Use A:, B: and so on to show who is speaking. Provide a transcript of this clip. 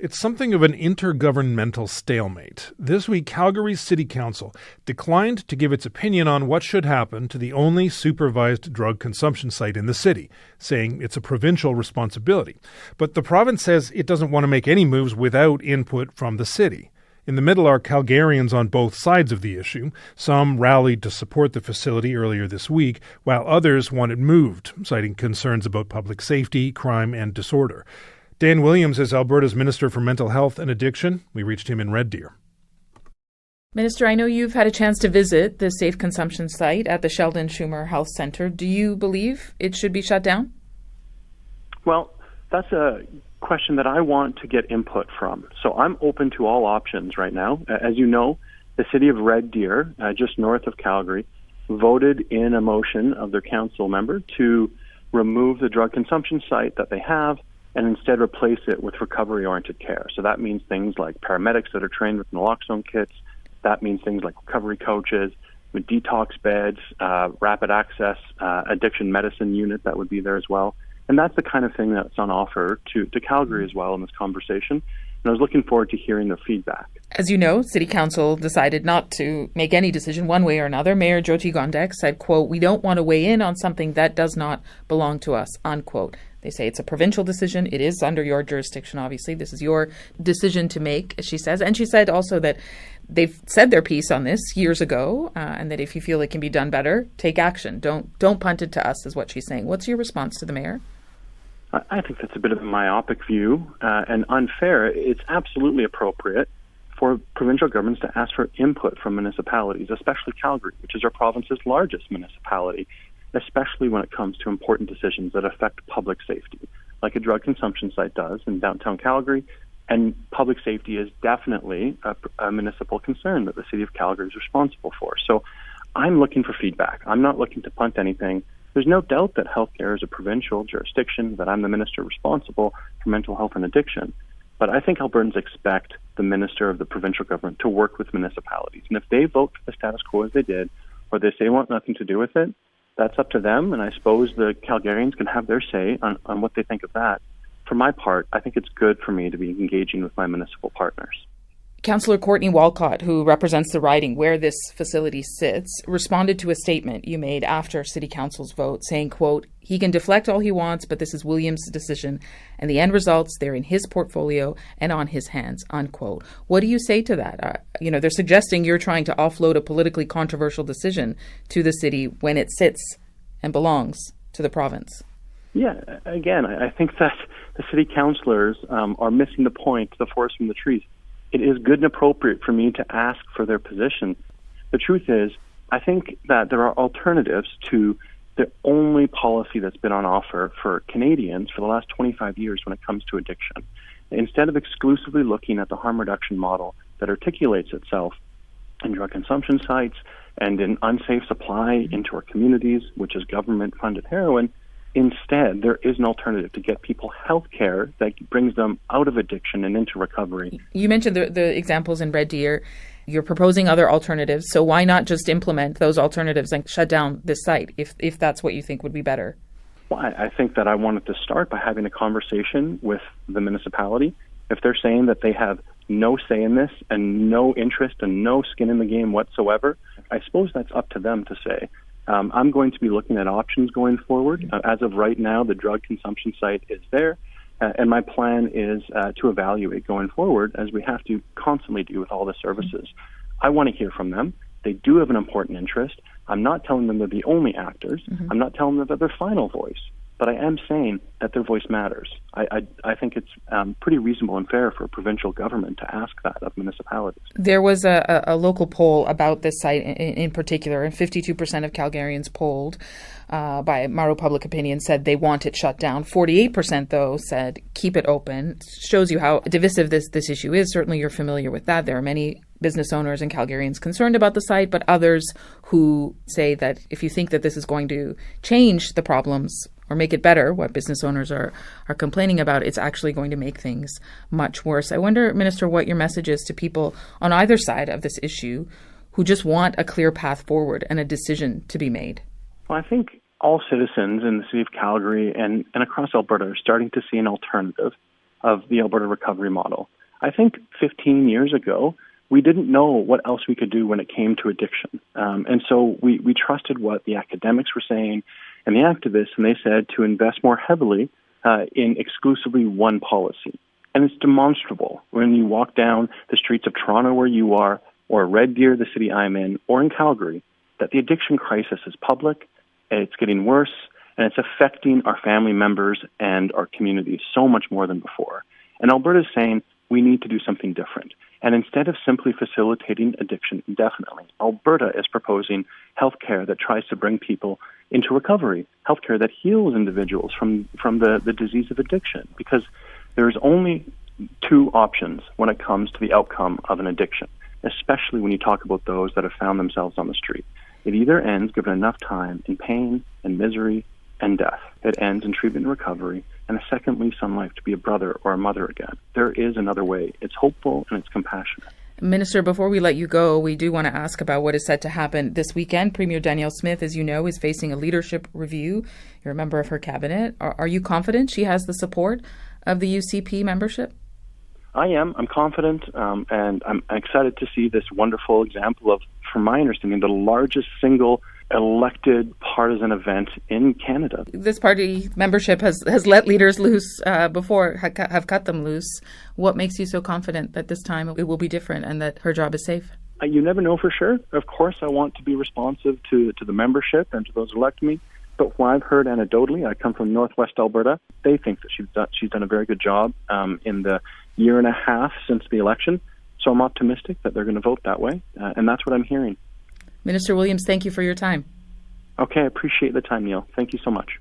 A: It's something of an intergovernmental stalemate. This week, Calgary's City Council declined to give its opinion on what should happen to the only supervised drug consumption site in the city, saying it's a provincial responsibility. But the province says it doesn't want to make any moves without input from the city. In the middle are Calgarians on both sides of the issue. Some rallied to support the facility earlier this week, while others want it moved, citing concerns about public safety, crime, and disorder. Dan Williams is Alberta's Minister for Mental Health and Addiction. We reached him in Red Deer.
B: Minister, I know you've had a chance to visit the safe consumption site at the Sheldon Chumir Health Centre. Do you believe it should be shut down?
C: Well, that's a question that I want to get input from. So I'm open to all options right now. As you know, the city of Red Deer, just north of Calgary, voted in a motion of their council member to remove the drug consumption site that they have and instead replace it with recovery-oriented care. So that means things like paramedics that are trained with naloxone kits. That means things like recovery coaches, with detox beds, rapid access, addiction medicine unit that would be there as well. And that's the kind of thing that's on offer to Calgary as well in this conversation. And I was looking forward to hearing their feedback.
B: As you know, City Council decided not to make any decision one way or another. Mayor Jyoti Gondek said, quote, "We don't want to weigh in on something that does not belong to us," unquote. They say it's a provincial decision. It is under your jurisdiction, obviously. This is your decision to make, she says. And she said also that they've said their piece on this years ago, and that if you feel it can be done better, take action. Don't punt it to us, is what she's saying. What's your response to the mayor?
C: I think that's a bit of a myopic view and unfair. It's absolutely appropriate for provincial governments to ask for input from municipalities, especially Calgary, which is our province's largest municipality, especially when it comes to important decisions that affect public safety, like a drug consumption site does in downtown Calgary. And public safety is definitely a municipal concern that the city of Calgary is responsible for. So I'm looking for feedback. I'm not looking to punt anything. There's no doubt that healthcare is a provincial jurisdiction, that I'm the minister responsible for mental health and addiction. But I think Albertans expect the minister of the provincial government to work with municipalities. And if they vote for the status quo as they did, or they say they want nothing to do with it, that's up to them. And I suppose the Calgarians can have their say on what they think of that. For my part, I think it's good for me to be engaging with my municipal partners.
B: Councillor Courtney Walcott, who represents the riding where this facility sits, responded to a statement you made after City Council's vote saying, quote, "He can deflect all he wants, but this is Williams' decision, and the end results, they're in his portfolio and on his hands," unquote. What do you say to that? They're suggesting you're trying to offload a politically controversial decision to the city when it sits and belongs to the province.
C: Yeah, again, I think that the city councillors are missing the point, the forest from the trees. It is good and appropriate for me to ask for their position. The truth is, I think that there are alternatives to the only policy that's been on offer for Canadians for the last 25 years when it comes to addiction. Instead of exclusively looking at the harm reduction model that articulates itself in drug consumption sites and in unsafe supply into our communities, which is government-funded heroin, instead, there is an alternative to get people health care that brings them out of addiction and into recovery.
B: You mentioned the examples in Red Deer. You're proposing other alternatives, so why not just implement those alternatives and shut down this site if that's what you think would be better?
C: Well, I think that I wanted to start by having a conversation with the municipality. If they're saying that they have no say in this and no interest and no skin in the game whatsoever, I suppose that's up to them to say. I'm going to be looking at options going forward. As of right now, the drug consumption site is there, and my plan is to evaluate going forward, as we have to constantly do with all the services. I want to hear from them. They do have an important interest. I'm not telling them they're the only actors. Mm-hmm. I'm not telling them that they're their final voice. But I am saying that their voice matters. I think it's pretty reasonable and fair for a provincial government to ask that of municipalities.
B: There was a local poll about this site in particular, and 52% of Calgarians polled by Maru Public Opinion said they want it shut down. 48%, though, said keep it open. Shows you how divisive this issue is. Certainly you're familiar with that. There are many business owners and Calgarians concerned about the site, but others who say that if you think that this is going to change the problems or make it better, what business owners are complaining about, it's actually going to make things much worse. I wonder, Minister, what your message is to people on either side of this issue who just want a clear path forward and a decision to be made.
C: Well, I think all citizens in the city of Calgary and across Alberta are starting to see an alternative of the Alberta recovery model. I think 15 years ago, we didn't know what else we could do when it came to addiction. And so we trusted what the academics were saying and the activists, and they said to invest more heavily in exclusively one policy. And it's demonstrable when you walk down the streets of Toronto where you are, or Red Deer, the city I'm in, or in Calgary, that the addiction crisis is public, it's getting worse, and it's affecting our family members and our communities so much more than before. And Alberta is saying we need to do something different. And instead of simply facilitating addiction indefinitely, Alberta is proposing healthcare that tries to bring people into recovery, healthcare that heals individuals from the disease of addiction, because there's only two options when it comes to the outcome of an addiction, especially when you talk about those that have found themselves on the street. It either ends, given enough time, in pain and misery and death. It ends in treatment and recovery, and a second lease on life to be a brother or a mother again. There is another way. It's hopeful and it's compassionate.
B: Minister, before we let you go, we do want to ask about what is set to happen this weekend. Premier Danielle Smith, as you know, is facing a leadership review. You're a member of her cabinet. Are you confident she has the support of the UCP membership?
C: I am. I'm confident, and I'm excited to see this wonderful example of, from my understanding, the largest single elected partisan event in Canada.
B: This party membership has let leaders loose before, have cut them loose. What makes you so confident that this time it will be different and that her job is safe?
C: You never know for sure. Of course, I want to be responsive to the membership and to those who elect me. But what I've heard anecdotally, I come from Northwest Alberta, they think that she's done a very good job in the year and a half since the election. So I'm optimistic that they're going to vote that way. And that's what I'm hearing.
B: Minister Williams, thank you for your time.
C: Okay, I appreciate the time, Neil. Thank you so much.